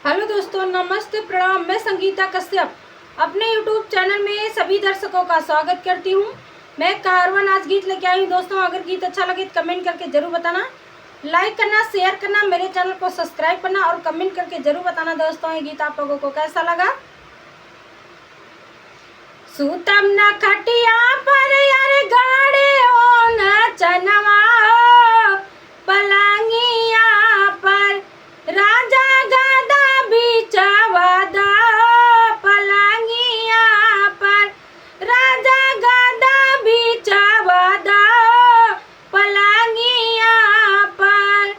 Hello दोस्तों, नमस्ते, प्रणाम। मैं संगीता कश्यप अपने YouTube चैनल में सभी दर्शकों का स्वागत करती हूँ। मैं कारवां आज गीत लेके आई हूँ। दोस्तों, अगर गीत अच्छा लगे तो कमेंट करके जरूर बताना, लाइक करना, शेयर करना, मेरे चैनल को सब्सक्राइब करना और कमेंट करके जरूर बताना दोस्तों ये गीत आप लोगों को कैसा लगा। सूतम न खटिया पर यार गाड़े ओ न चनवा पलंगिया पर राजा गदा बिचवदा पलंगिया पर राजा गदा बिचवदा पलंगिया पर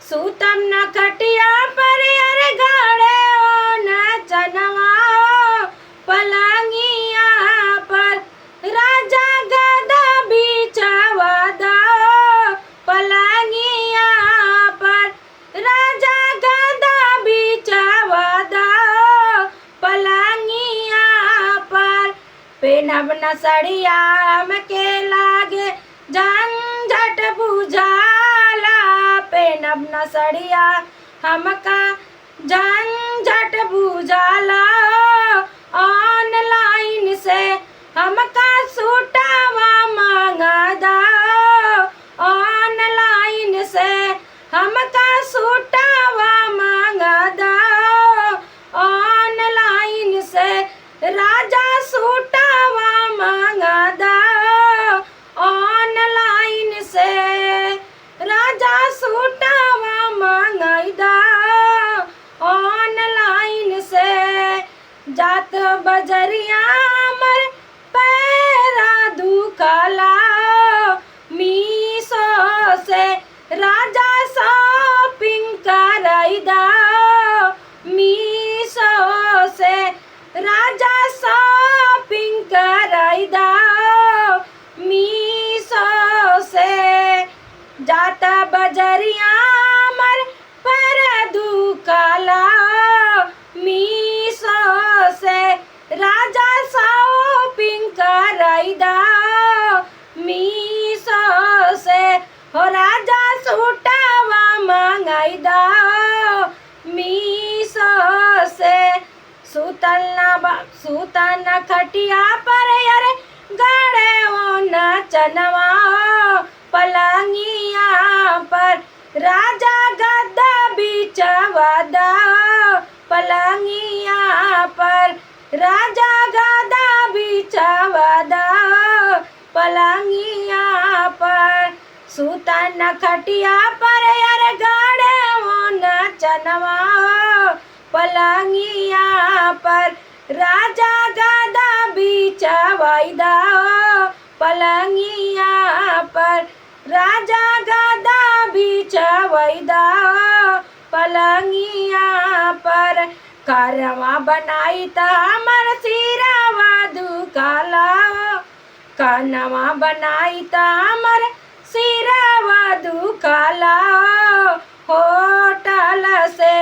सूतम न खटिया पर यार गाड़े ओ न चनवा पलंगिया पर राजा गदा बिचवदा पलंगिया पर राजा गदा बिचवदा पलंगिया पर पेनब न सड़िया के लागे झंझट बुझाला पेनब न सड़िया हमका झंझट बुझाला ऑनलाइन से हमका सूटावा मांगदा ऑनलाइन से हमका सूटावा मांगदा ऑनलाइन से राजा सूटावा मांगदा ऑनलाइन से राजा सूटावा मांगदा ऑनलाइन से जात बजरिया मर पैरा दुखला मीशो से राजा शॉपिंग करैदा मीशो से राजा शॉपिंग करैदा मीशो से जाता बजरिया मर पैरा दुखला मीशो से राजा शॉपिंग करैदा मीशो से हो राजा सूटावा मांगैदा मीशो से सुतल न खटिया पर यार गड़े ओ न चनवा पलंगिया पर राजा गद्दा बिचवदा पलंगिया पर राजा गदा बिचवदा पलंगिया पर सूतन न खटिया पर यार गाड़े ओ न चनवा पलंगिया पर राजा गदा बिचवदा पलंगिया पर राजा गदा बिचवदा पलंगिया पर कारवा बनाई त हमर सिरवा दुखाला कानवा बनाई त हमर सिरवा दुखाला होटल से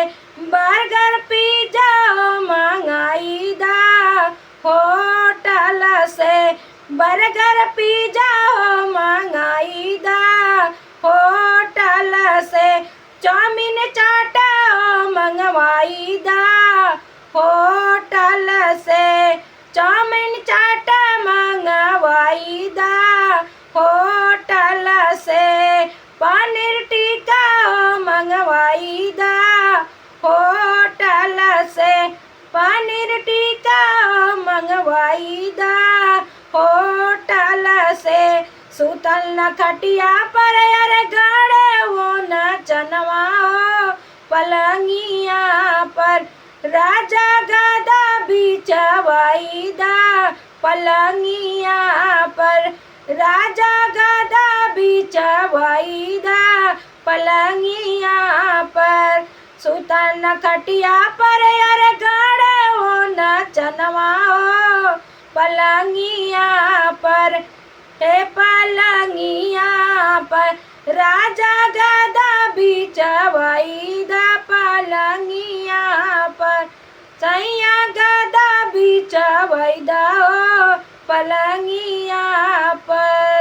बर्गर पिज्जा मंगाईदा होटल से बर्गर पिज्जा मंगाईदा होटल से चाउमीन चाट मंगवाईदा होटल से चाउमीन चाट मंगवाईदा होटल से पनीर टिक्का मंगवाईदा होटल से पनीर टिक्का मंगवाईदा होटल से सुतल न खटिया पर यार गाड़े वो न चनवा पलंगिया पर राजा गदा बिचवदा पलंगिया पर राजा गदा बिचवदा पलंगिया पर सुतल न खटिया पर यार गाड़े वो न चनवा पलंगिया पर हे पलंगिया पर राजा गदा बिचवदा पलंगिया पर सैया गदा बिचवदा पलंगिया पर।